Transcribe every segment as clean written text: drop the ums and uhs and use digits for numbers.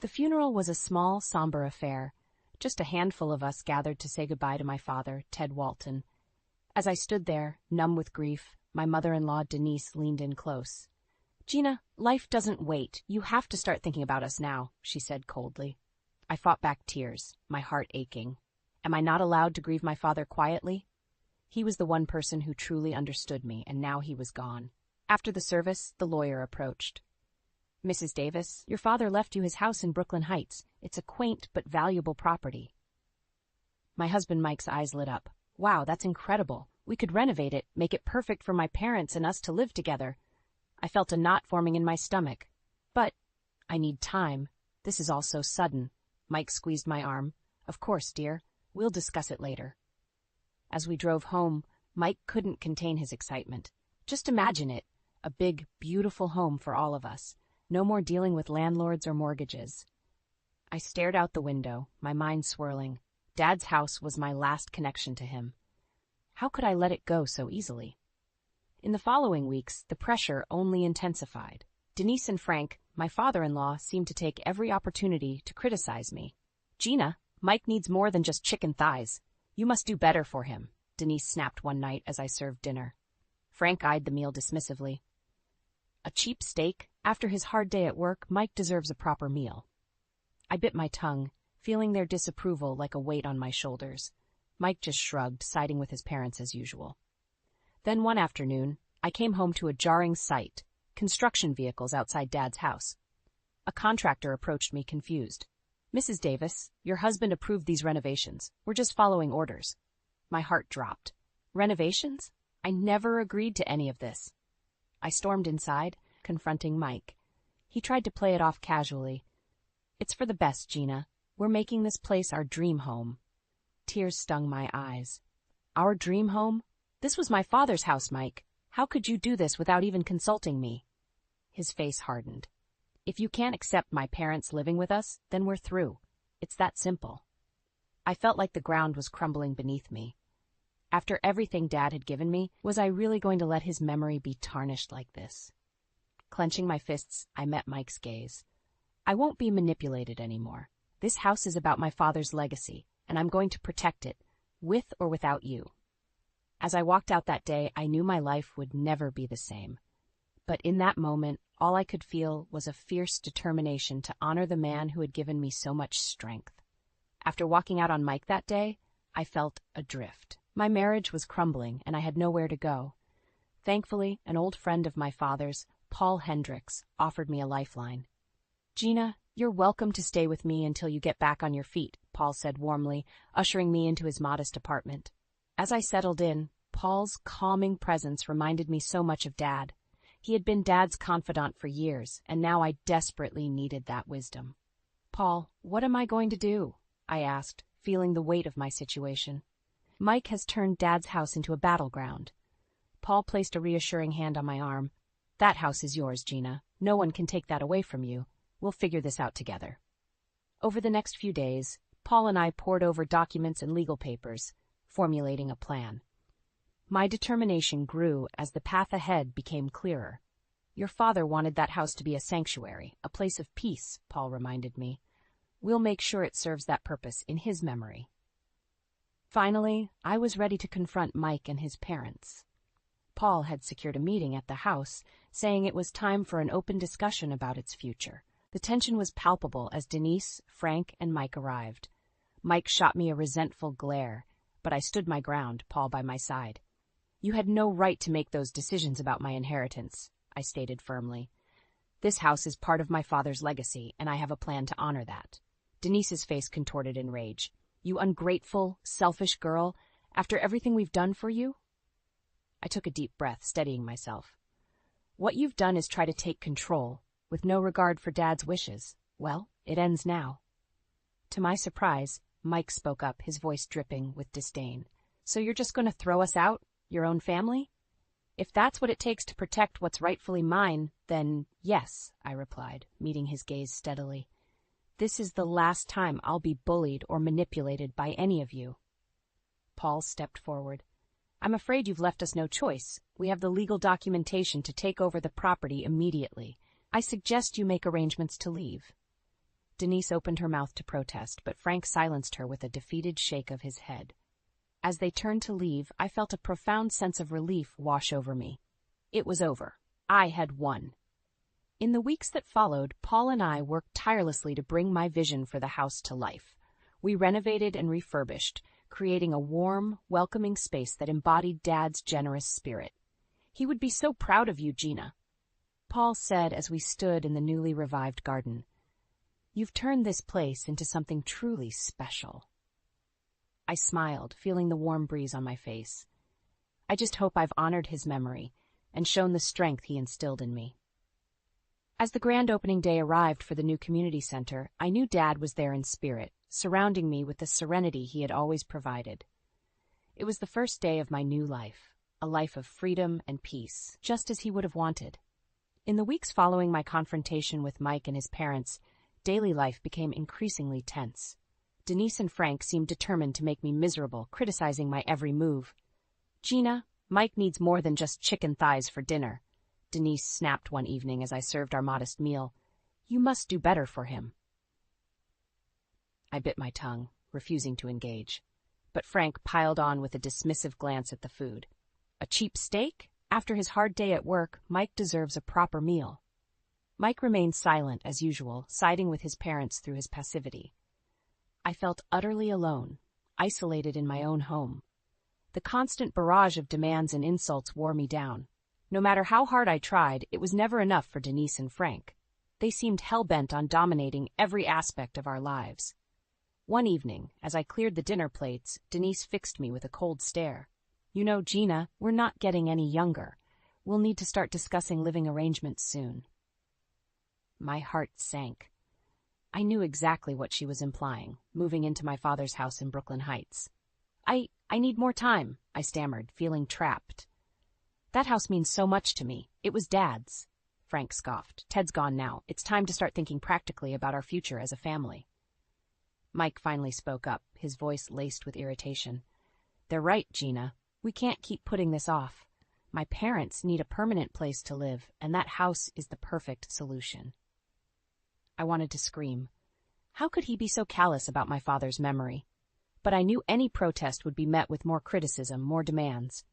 The funeral was a small, somber affair. Just a handful of us gathered to say goodbye to my father, Ted Walton. As I stood there, numb with grief, my mother-in-law, Denise, leaned in close. "Gina, life doesn't wait. You have to start thinking about us now," she said coldly. I fought back tears, my heart aching. Am I not allowed to grieve my father quietly? He was the one person who truly understood me, and now he was gone. After the service, the lawyer approached. "Mrs. Davis, your father left you his house in Brooklyn Heights. It's a quaint but valuable property." My husband Mike's eyes lit up. "Wow, that's incredible. We could renovate it, make it perfect for my parents and us to live together." I felt a knot forming in my stomach. "But I need time. This is all so sudden." Mike squeezed my arm. "Of course, dear. We'll discuss it later." As we drove home, Mike couldn't contain his excitement. Just imagine it. A big, beautiful home for all of us. No more dealing with landlords or mortgages. I stared out the window, my mind swirling. Dad's house was my last connection to him. How could I let it go so easily? In the following weeks, the pressure only intensified. Denise and Frank, my father-in-law, seemed to take every opportunity to criticize me. "Gina, Mike needs more than just chicken thighs. You must do better for him," Denise snapped one night as I served dinner. Frank eyed the meal dismissively. "A cheap steak? After his hard day at work, Mike deserves a proper meal." I bit my tongue, feeling their disapproval like a weight on my shoulders. Mike just shrugged, siding with his parents as usual. Then one afternoon, I came home to a jarring sight: construction vehicles outside Dad's house. A contractor approached me confused. "Mrs. Davis, your husband approved these renovations. We're just following orders." My heart dropped. Renovations? I never agreed to any of this. I stormed inside, confronting Mike. He tried to play it off casually. "It's for the best, Gina. We're making this place our dream home." Tears stung my eyes. "Our dream home? This was my father's house, Mike. How could you do this without even consulting me?" His face hardened. "If you can't accept my parents living with us, then we're through. It's that simple." I felt like the ground was crumbling beneath me. After everything Dad had given me, was I really going to let his memory be tarnished like this? Clenching my fists, I met Mike's gaze. "I won't be manipulated anymore. This house is about my father's legacy, and I'm going to protect it, with or without you." As I walked out that day, I knew my life would never be the same. But in that moment, all I could feel was a fierce determination to honor the man who had given me so much strength. After walking out on Mike that day, I felt adrift. My marriage was crumbling, and I had nowhere to go. Thankfully, an old friend of my father's, Paul Hendricks, offered me a lifeline. "Gina, you're welcome to stay with me until you get back on your feet," Paul said warmly, ushering me into his modest apartment. As I settled in, Paul's calming presence reminded me so much of Dad. He had been Dad's confidant for years, and now I desperately needed that wisdom. "Paul, what am I going to do?" I asked, feeling the weight of my situation. "Mike has turned Dad's house into a battleground." Paul placed a reassuring hand on my arm. "That house is yours, Gina. No one can take that away from you. We'll figure this out together." Over the next few days, Paul and I pored over documents and legal papers, formulating a plan. My determination grew as the path ahead became clearer. "Your father wanted that house to be a sanctuary, a place of peace," Paul reminded me. "We'll make sure it serves that purpose in his memory." Finally, I was ready to confront Mike and his parents. Paul had secured a meeting at the house, saying it was time for an open discussion about its future. The tension was palpable as Denise, Frank, and Mike arrived. Mike shot me a resentful glare, but I stood my ground, Paul by my side. "You had no right to make those decisions about my inheritance," I stated firmly. "This house is part of my father's legacy, and I have a plan to honor that." Denise's face contorted in rage. "You ungrateful, selfish girl, after everything we've done for you?" I took a deep breath, steadying myself. "What you've done is try to take control, with no regard for Dad's wishes. Well, it ends now." To my surprise, Mike spoke up, his voice dripping with disdain. "So you're just going to throw us out, your own family?" "If that's what it takes to protect what's rightfully mine, then yes," I replied, meeting his gaze steadily. "This is the last time I'll be bullied or manipulated by any of you." Paul stepped forward. "I'm afraid you've left us no choice. We have the legal documentation to take over the property immediately. I suggest you make arrangements to leave." Denise opened her mouth to protest, but Frank silenced her with a defeated shake of his head. As they turned to leave, I felt a profound sense of relief wash over me. It was over. I had won. In the weeks that followed, Paul and I worked tirelessly to bring my vision for the house to life. We renovated and refurbished, creating a warm, welcoming space that embodied Dad's generous spirit. "He would be so proud of you, Gina," Paul said as we stood in the newly revived garden. "You've turned this place into something truly special." I smiled, feeling the warm breeze on my face. I just hope I've honored his memory and shown the strength he instilled in me. As the grand opening day arrived for the new community center, I knew Dad was there in spirit, surrounding me with the serenity he had always provided. It was the first day of my new life, a life of freedom and peace, just as he would have wanted. In the weeks following my confrontation with Mike and his parents, daily life became increasingly tense. Denise and Frank seemed determined to make me miserable, criticizing my every move. "Gina, Mike needs more than just chicken thighs for dinner," Denise snapped one evening as I served our modest meal. "You must do better for him." I bit my tongue, refusing to engage. But Frank piled on with a dismissive glance at the food. "A cheap steak? After his hard day at work, Mike deserves a proper meal." Mike remained silent as usual, siding with his parents through his passivity. I felt utterly alone, isolated in my own home. The constant barrage of demands and insults wore me down. No matter how hard I tried, it was never enough for Denise and Frank. They seemed hell-bent on dominating every aspect of our lives. One evening, as I cleared the dinner plates, Denise fixed me with a cold stare. "You know, Gina, we're not getting any younger. We'll need to start discussing living arrangements soon." My heart sank. I knew exactly what she was implying, moving into my father's house in Brooklyn Heights. I need more time," I stammered, feeling trapped. "That house means so much to me. It was Dad's." Frank scoffed. "Ted's gone now. It's time to start thinking practically about our future as a family." Mike finally spoke up, his voice laced with irritation. "They're right, Gina. We can't keep putting this off. My parents need a permanent place to live, and that house is the perfect solution." I wanted to scream. How could he be so callous about my father's memory? But I knew any protest would be met with more criticism, more demands.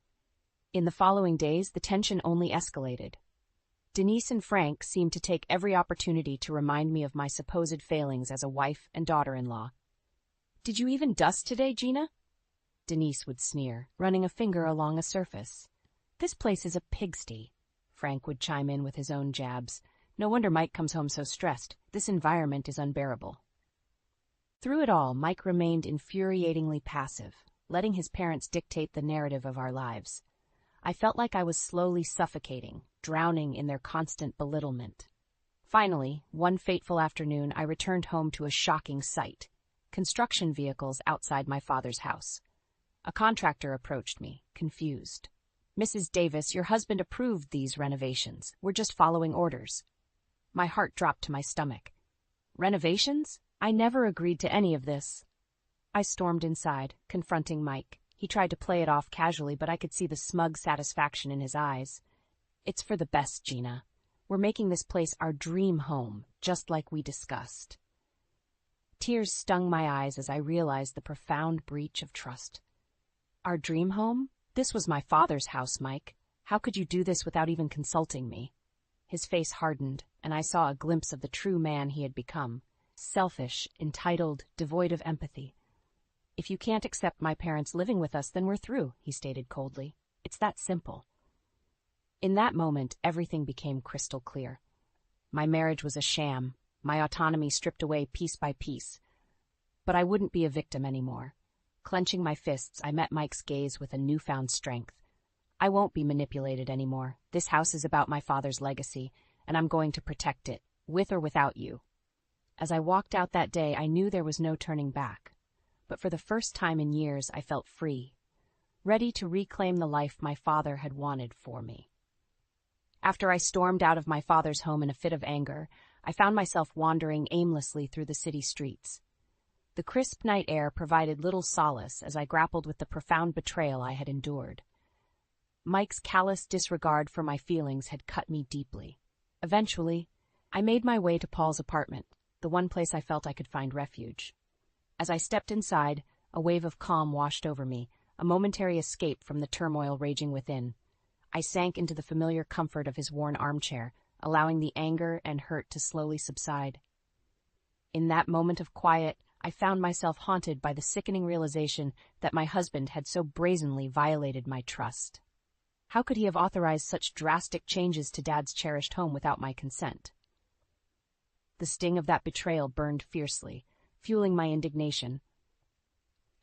In the following days, the tension only escalated. Denise and Frank seemed to take every opportunity to remind me of my supposed failings as a wife and daughter-in-law. "Did you even dust today, Gina?" Denise would sneer, running a finger along a surface. "This place is a pigsty." Frank would chime in with his own jabs. "No wonder Mike comes home so stressed. This environment is unbearable." Through it all, Mike remained infuriatingly passive, letting his parents dictate the narrative of our lives. I felt like I was slowly suffocating, drowning in their constant belittlement. Finally, one fateful afternoon, I returned home to a shocking sight: construction vehicles outside my father's house. A contractor approached me, confused. "Mrs. Davis, your husband approved these renovations. We're just following orders." My heart dropped to my stomach. "Renovations? I never agreed to any of this." I stormed inside, confronting Mike. He tried to play it off casually, but I could see the smug satisfaction in his eyes. "It's for the best, Gina. We're making this place our dream home, just like we discussed." Tears stung my eyes as I realized the profound breach of trust. "Our dream home? This was my father's house, Mike. How could you do this without even consulting me?" His face hardened, and I saw a glimpse of the true man he had become: selfish, entitled, devoid of empathy. "If you can't accept my parents living with us, then we're through," he stated coldly. "It's that simple." In that moment, everything became crystal clear. My marriage was a sham, my autonomy stripped away piece by piece. But I wouldn't be a victim anymore. Clenching my fists, I met Mike's gaze with a newfound strength. "I won't be manipulated anymore. This house is about my father's legacy, and I'm going to protect it, with or without you." As I walked out that day, I knew there was no turning back. But for the first time in years, I felt free, ready to reclaim the life my father had wanted for me. After I stormed out of my father's home in a fit of anger, I found myself wandering aimlessly through the city streets. The crisp night air provided little solace as I grappled with the profound betrayal I had endured. Mike's callous disregard for my feelings had cut me deeply. Eventually, I made my way to Paul's apartment. the one place I felt I could find refuge. As I stepped inside, a wave of calm washed over me, a momentary escape from the turmoil raging within. I sank into the familiar comfort of his worn armchair, allowing the anger and hurt to slowly subside. In that moment of quiet, I found myself haunted by the sickening realization that my husband had so brazenly violated my trust. How could he have authorized such drastic changes to Dad's cherished home without my consent? The sting of that betrayal burned fiercely, fueling my indignation.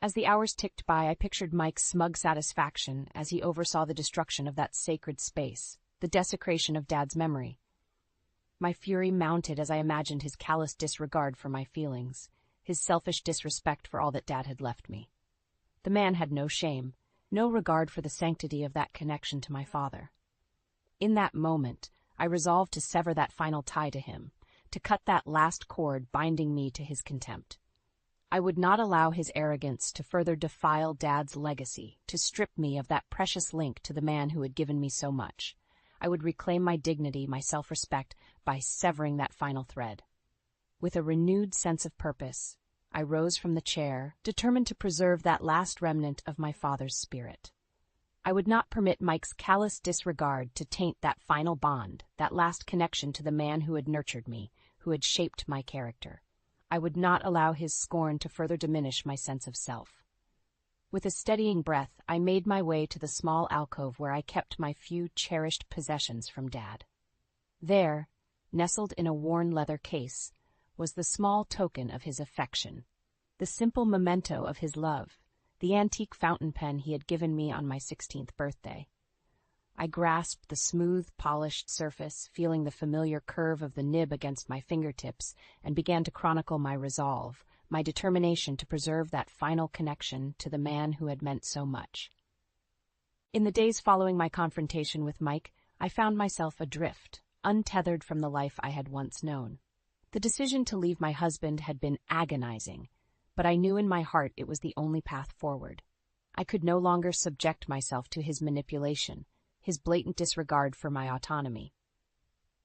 As the hours ticked by, I pictured Mike's smug satisfaction as he oversaw the destruction of that sacred space, the desecration of Dad's memory. My fury mounted as I imagined his callous disregard for my feelings, his selfish disrespect for all that Dad had left me. The man had no shame, no regard for the sanctity of that connection to my father. In that moment, I resolved to sever that final tie to him, to cut that last cord binding me to his contempt. I would not allow his arrogance to further defile Dad's legacy, to strip me of that precious link to the man who had given me so much. I would reclaim my dignity, my self-respect, by severing that final thread. With a renewed sense of purpose, I rose from the chair, determined to preserve that last remnant of my father's spirit. I would not permit Mike's callous disregard to taint that final bond, that last connection to the man who had nurtured me, who had shaped my character. I would not allow his scorn to further diminish my sense of self. With a steadying breath, I made my way to the small alcove where I kept my few cherished possessions from Dad. There, nestled in a worn leather case, was the small token of his affection, the simple memento of his love, the antique fountain pen he had given me on my 16th birthday. I grasped the smooth, polished surface, feeling the familiar curve of the nib against my fingertips, and began to chronicle my resolve, my determination to preserve that final connection to the man who had meant so much. In the days following my confrontation with Mike, I found myself adrift, untethered from the life I had once known. The decision to leave my husband had been agonizing, but I knew in my heart it was the only path forward. I could no longer subject myself to his manipulation, his blatant disregard for my autonomy.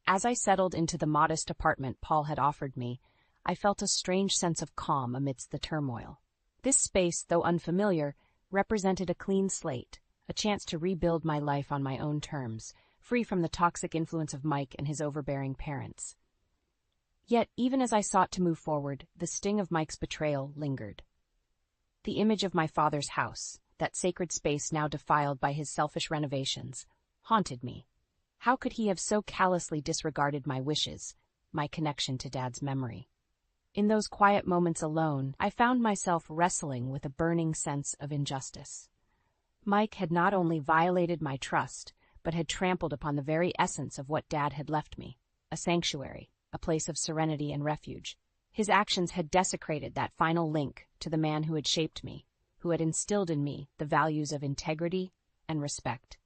As I settled into the modest apartment Paul had offered me, I felt a strange sense of calm amidst the turmoil. This space, though unfamiliar, represented a clean slate, a chance to rebuild my life on my own terms, free from the toxic influence of Mike and his overbearing parents. Yet, even as I sought to move forward, the sting of Mike's betrayal lingered. The image of my father's house, that sacred space now defiled by his selfish renovations, haunted me. How could he have so callously disregarded my wishes, my connection to Dad's memory? In those quiet moments alone, I found myself wrestling with a burning sense of injustice. Mike had not only violated my trust, but had trampled upon the very essence of what Dad had left me, a sanctuary, a place of serenity and refuge. His actions had desecrated that final link to the man who had shaped me, who had instilled in me the values of integrity and respect.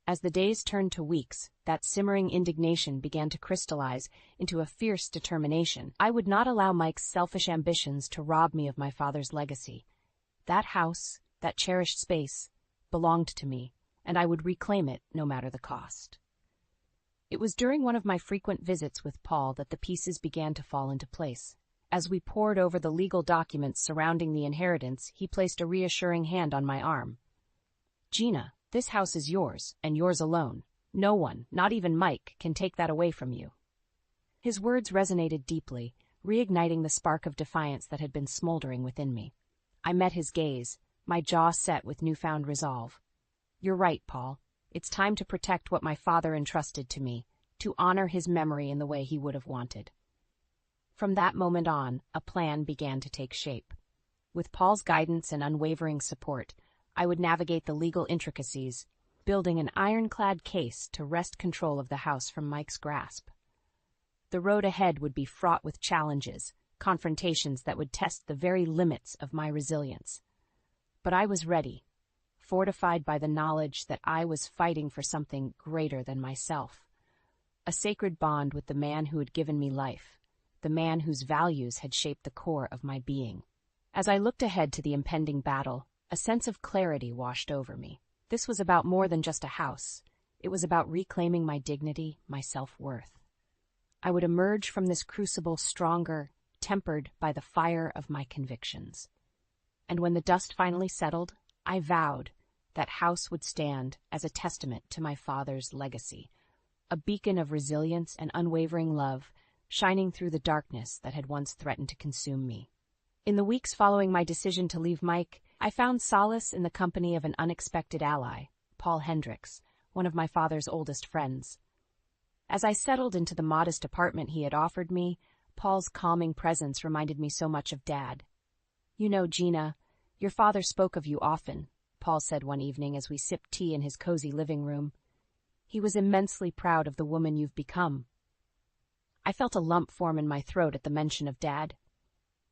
As the days turned to weeks, that simmering indignation began to crystallize into a fierce determination. I would not allow Mike's selfish ambitions to rob me of my father's legacy. That house, that cherished space, belonged to me, and I would reclaim it no matter the cost. It was during one of my frequent visits with Paul that the pieces began to fall into place. As we pored over the legal documents surrounding the inheritance, he placed a reassuring hand on my arm. "Gina, this house is yours, and yours alone. No one, not even Mike, can take that away from you." His words resonated deeply, reigniting the spark of defiance that had been smoldering within me. I met his gaze, my jaw set with newfound resolve. "You're right, Paul. It's time to protect what my father entrusted to me, to honor his memory in the way he would have wanted." From that moment on, a plan began to take shape. With Paul's guidance and unwavering support, I would navigate the legal intricacies, building an ironclad case to wrest control of the house from Mike's grasp. The road ahead would be fraught with challenges, confrontations that would test the very limits of my resilience. But I was ready, fortified by the knowledge that I was fighting for something greater than myself, a sacred bond with the man who had given me life, the man whose values had shaped the core of my being. As I looked ahead to the impending battle, a sense of clarity washed over me. This was about more than just a house. It was about reclaiming my dignity, my self-worth. I would emerge from this crucible stronger, tempered by the fire of my convictions. And when the dust finally settled, I vowed that house would stand as a testament to my father's legacy, a beacon of resilience and unwavering love, shining through the darkness that had once threatened to consume me. In the weeks following my decision to leave Mike, I found solace in the company of an unexpected ally, Paul Hendricks, one of my father's oldest friends. As I settled into the modest apartment he had offered me, Paul's calming presence reminded me so much of Dad. "You know, Gina, your father spoke of you often," Paul said one evening as we sipped tea in his cozy living room. "He was immensely proud of the woman you've become." I felt a lump form in my throat at the mention of Dad.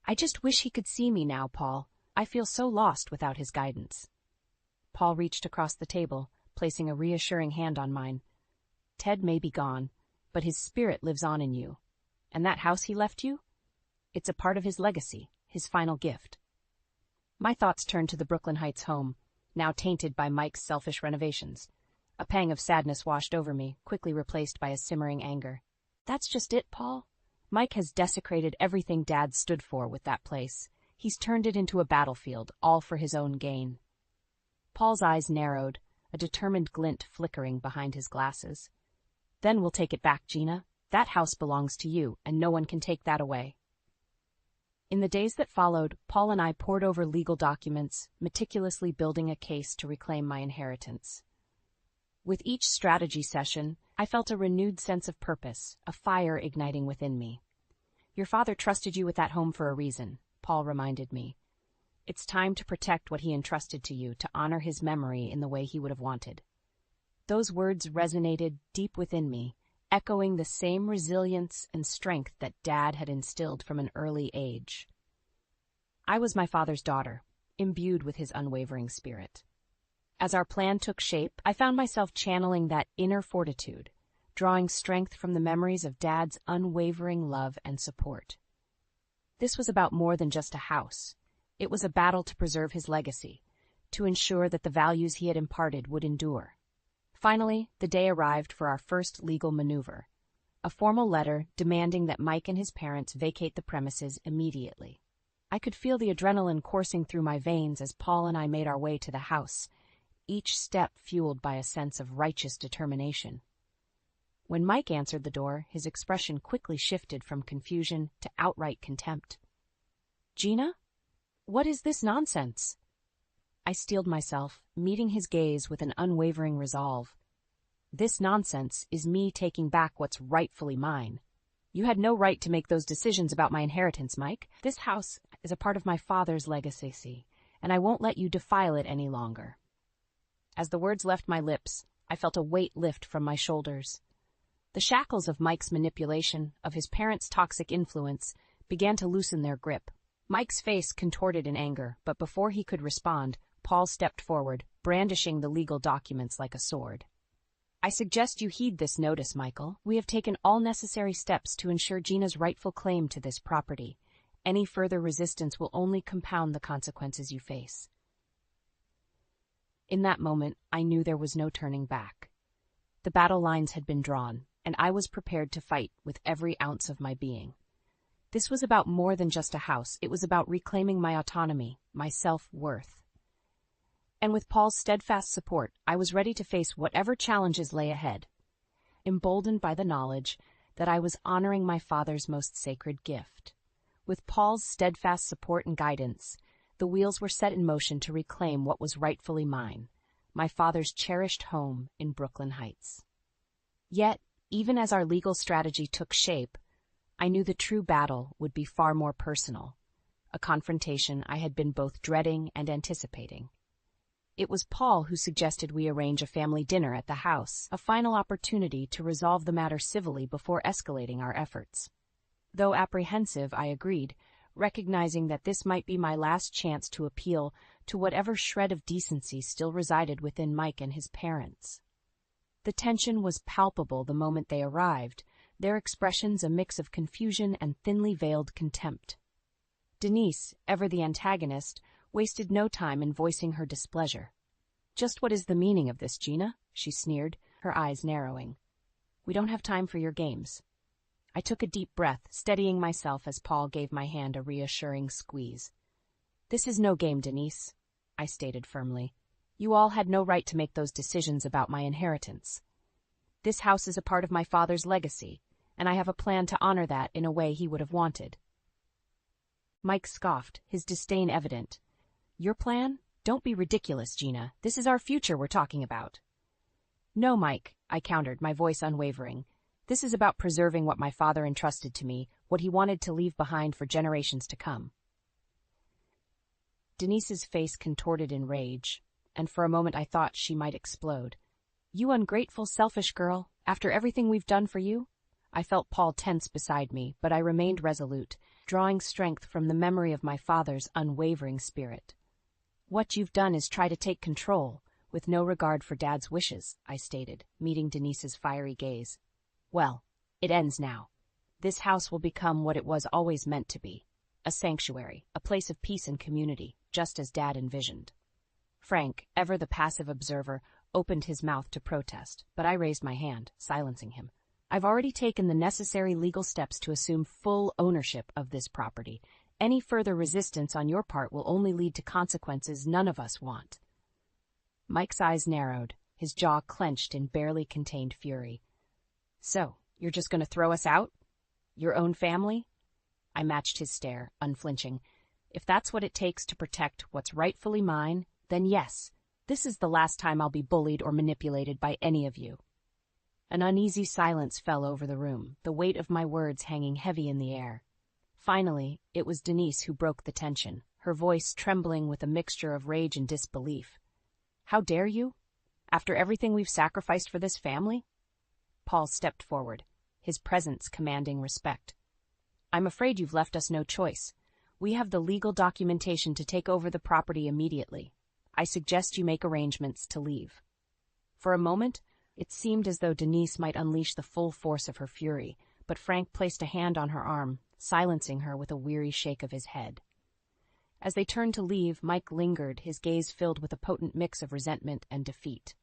"I just wish he could see me now, Paul. I feel so lost without his guidance." Paul reached across the table, placing a reassuring hand on mine. "Ted may be gone, but his spirit lives on in you. And that house he left you? It's a part of his legacy, his final gift." My thoughts turned to the Brooklyn Heights home, now tainted by Mike's selfish renovations. A pang of sadness washed over me, quickly replaced by a simmering anger. "That's just it, Paul. Mike has desecrated everything Dad stood for with that place. He's turned it into a battlefield, all for his own gain." Paul's eyes narrowed, a determined glint flickering behind his glasses. "Then we'll take it back, Gina. That house belongs to you, and no one can take that away." In the days that followed, Paul and I pored over legal documents, meticulously building a case to reclaim my inheritance. With each strategy session, I felt a renewed sense of purpose, a fire igniting within me. "Your father trusted you with that home for a reason," Paul reminded me. "It's time to protect what he entrusted to you, to honor his memory in the way he would have wanted." Those words resonated deep within me, echoing the same resilience and strength that Dad had instilled from an early age. I was my father's daughter, imbued with his unwavering spirit. As our plan took shape, I found myself channeling that inner fortitude, drawing strength from the memories of Dad's unwavering love and support. This was about more than just a house. It was a battle to preserve his legacy, to ensure that the values he had imparted would endure. Finally, the day arrived for our first legal maneuver, a formal letter demanding that Mike and his parents vacate the premises immediately. I could feel the adrenaline coursing through my veins as Paul and I made our way to the house, each step fueled by a sense of righteous determination. When Mike answered the door, his expression quickly shifted from confusion to outright contempt. "Gina? What is this nonsense?" I steeled myself, meeting his gaze with an unwavering resolve. "This nonsense is me taking back what's rightfully mine. You had no right to make those decisions about my inheritance, Mike. This house is a part of my father's legacy, and I won't let you defile it any longer." As the words left my lips, I felt a weight lift from my shoulders. The shackles of Mike's manipulation, of his parents' toxic influence, began to loosen their grip. Mike's face contorted in anger, but before he could respond, Paul stepped forward, brandishing the legal documents like a sword. "I suggest you heed this notice, Michael. We have taken all necessary steps to ensure Gina's rightful claim to this property. Any further resistance will only compound the consequences you face." In that moment, I knew there was no turning back. The battle lines had been drawn, and I was prepared to fight with every ounce of my being. This was about more than just a house. It was about reclaiming my autonomy, my self-worth. And with Paul's steadfast support, I was ready to face whatever challenges lay ahead, emboldened by the knowledge that I was honoring my father's most sacred gift. With Paul's steadfast support and guidance, the wheels were set in motion to reclaim what was rightfully mine, my father's cherished home in Brooklyn Heights. Yet, even as our legal strategy took shape, I knew the true battle would be far more personal, a confrontation I had been both dreading and anticipating. It was Paul who suggested we arrange a family dinner at the house, a final opportunity to resolve the matter civilly before escalating our efforts. Though apprehensive, I agreed, recognizing that this might be my last chance to appeal to whatever shred of decency still resided within Mike and his parents. The tension was palpable the moment they arrived, their expressions a mix of confusion and thinly veiled contempt. Denise, ever the antagonist, wasted no time in voicing her displeasure. "Just what is the meaning of this, Gina?" she sneered, her eyes narrowing. "We don't have time for your games." I took a deep breath, steadying myself as Paul gave my hand a reassuring squeeze. "This is no game, Denise," I stated firmly. "You all had no right to make those decisions about my inheritance. This house is a part of my father's legacy, and I have a plan to honor that in a way he would have wanted." Mike scoffed, his disdain evident. "Your plan? Don't be ridiculous, Gina. This is our future we're talking about." "No, Mike," I countered, my voice unwavering. "This is about preserving what my father entrusted to me, what he wanted to leave behind for generations to come." Denise's face contorted in rage, and for a moment I thought she might explode. "You ungrateful, selfish girl, after everything we've done for you?" I felt Paul tense beside me, but I remained resolute, drawing strength from the memory of my father's unwavering spirit. "What you've done is try to take control, with no regard for Dad's wishes," I stated, meeting Denise's fiery gaze. "Well, it ends now. This house will become what it was always meant to be, a sanctuary, a place of peace and community, just as Dad envisioned." Frank, ever the passive observer, opened his mouth to protest, but I raised my hand, silencing him. "I've already taken the necessary legal steps to assume full ownership of this property. Any further resistance on your part will only lead to consequences none of us want." Mike's eyes narrowed, his jaw clenched in barely contained fury. "So, you're just going to throw us out? Your own family?" I matched his stare, unflinching. "If that's what it takes to protect what's rightfully mine, then yes, this is the last time I'll be bullied or manipulated by any of you." An uneasy silence fell over the room, the weight of my words hanging heavy in the air. Finally, it was Denise who broke the tension, her voice trembling with a mixture of rage and disbelief. "How dare you? After everything we've sacrificed for this family?" Paul stepped forward, his presence commanding respect. "I'm afraid you've left us no choice. We have the legal documentation to take over the property immediately. I suggest you make arrangements to leave." For a moment, it seemed as though Denise might unleash the full force of her fury, but Frank placed a hand on her arm, silencing her with a weary shake of his head. As they turned to leave, Mike lingered, his gaze filled with a potent mix of resentment and defeat.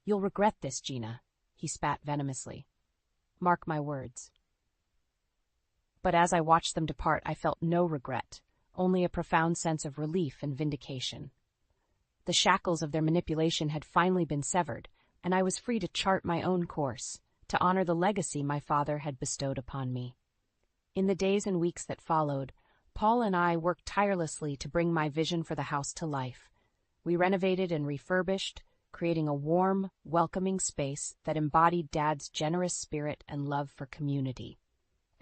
"You'll regret this, Gina," he spat venomously. "Mark my words." But as I watched them depart, I felt no regret, only a profound sense of relief and vindication. The shackles of their manipulation had finally been severed, and I was free to chart my own course, to honor the legacy my father had bestowed upon me. In the days and weeks that followed, Paul and I worked tirelessly to bring my vision for the house to life. We renovated and refurbished, creating a warm, welcoming space that embodied Dad's generous spirit and love for community.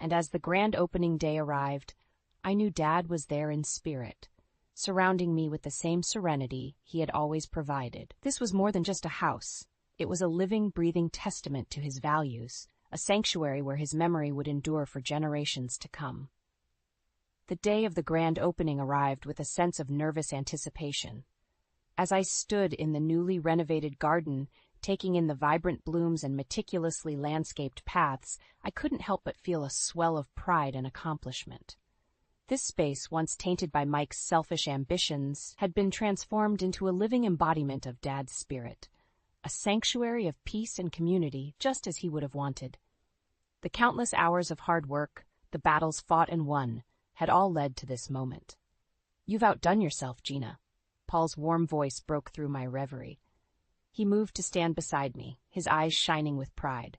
And as the grand opening day arrived, I knew Dad was there in spirit, surrounding me with the same serenity he had always provided. This was more than just a house. It was a living, breathing testament to his values, a sanctuary where his memory would endure for generations to come. The day of the grand opening arrived with a sense of nervous anticipation. As I stood in the newly renovated garden, taking in the vibrant blooms and meticulously landscaped paths, I couldn't help but feel a swell of pride and accomplishment. This space, once tainted by Mike's selfish ambitions, had been transformed into a living embodiment of Dad's spirit, a sanctuary of peace and community, just as he would have wanted. The countless hours of hard work, the battles fought and won, had all led to this moment. "You've outdone yourself, Gina." Paul's warm voice broke through my reverie. He moved to stand beside me, his eyes shining with pride.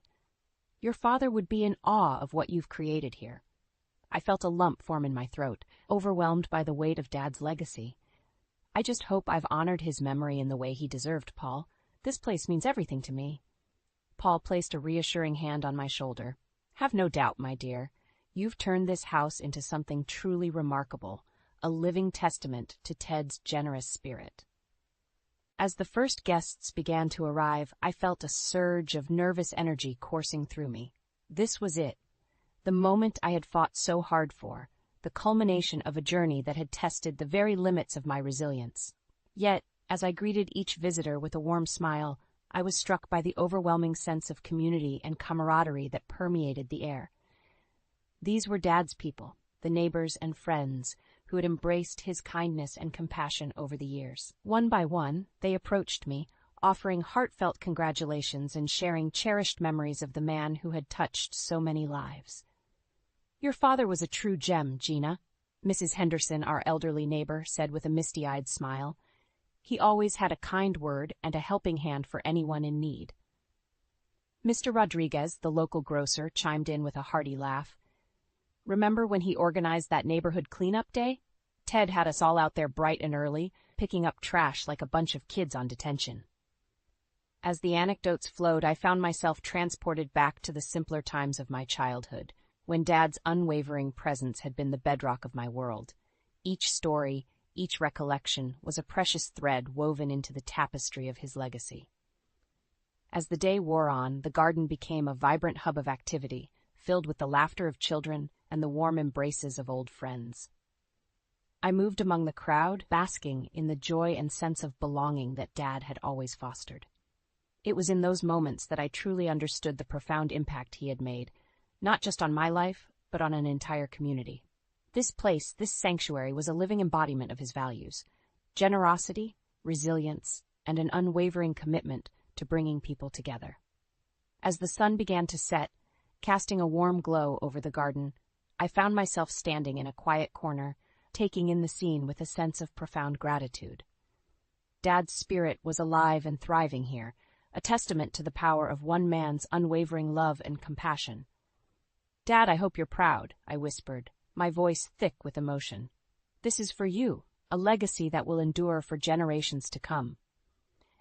"Your father would be in awe of what you've created here." I felt a lump form in my throat, overwhelmed by the weight of Dad's legacy. "I just hope I've honored his memory in the way he deserved, Paul. This place means everything to me." Paul placed a reassuring hand on my shoulder. "Have no doubt, my dear. You've turned this house into something truly remarkable, a living testament to Ted's generous spirit." As the first guests began to arrive, I felt a surge of nervous energy coursing through me. This was it, the moment I had fought so hard for, the culmination of a journey that had tested the very limits of my resilience. Yet, as I greeted each visitor with a warm smile, I was struck by the overwhelming sense of community and camaraderie that permeated the air. These were Dad's people, the neighbors and friends, who had embraced his kindness and compassion over the years. One by one, they approached me, offering heartfelt congratulations and sharing cherished memories of the man who had touched so many lives. "Your father was a true gem, Gina," Mrs. Henderson, our elderly neighbor, said with a misty-eyed smile. "He always had a kind word and a helping hand for anyone in need." Mr. Rodriguez, the local grocer, chimed in with a hearty laugh. "Remember when he organized that neighborhood cleanup day? Ted had us all out there bright and early, picking up trash like a bunch of kids on detention." As the anecdotes flowed, I found myself transported back to the simpler times of my childhood, when Dad's unwavering presence had been the bedrock of my world. Each story, each recollection, was a precious thread woven into the tapestry of his legacy. As the day wore on, the garden became a vibrant hub of activity, filled with the laughter of children and the warm embraces of old friends. I moved among the crowd, basking in the joy and sense of belonging that Dad had always fostered. It was in those moments that I truly understood the profound impact he had made, not just on my life, but on an entire community. This place, this sanctuary, was a living embodiment of his values: generosity, resilience, and an unwavering commitment to bringing people together. As the sun began to set, casting a warm glow over the garden, I found myself standing in a quiet corner, taking in the scene with a sense of profound gratitude. Dad's spirit was alive and thriving here, a testament to the power of one man's unwavering love and compassion. "Dad, I hope you're proud," I whispered, my voice thick with emotion. "This is for you, a legacy that will endure for generations to come."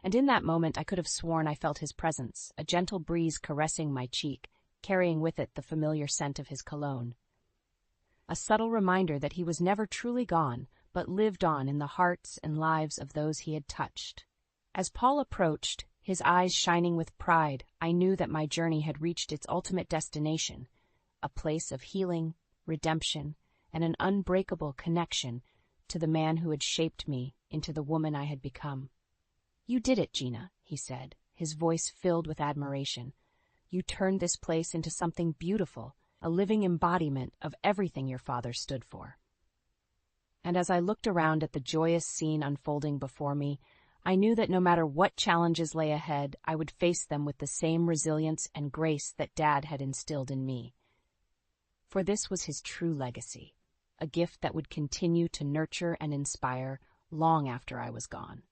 And in that moment I could have sworn I felt his presence, a gentle breeze caressing my cheek, carrying with it the familiar scent of his cologne. A subtle reminder that he was never truly gone, but lived on in the hearts and lives of those he had touched. As Paul approached, his eyes shining with pride, I knew that my journey had reached its ultimate destination, a place of healing, redemption, and an unbreakable connection to the man who had shaped me into the woman I had become. "You did it, Gina," he said, his voice filled with admiration. "You turned this place into something beautiful, a living embodiment of everything your father stood for." And as I looked around at the joyous scene unfolding before me, I knew that no matter what challenges lay ahead, I would face them with the same resilience and grace that Dad had instilled in me. For this was his true legacy, a gift that would continue to nurture and inspire long after I was gone.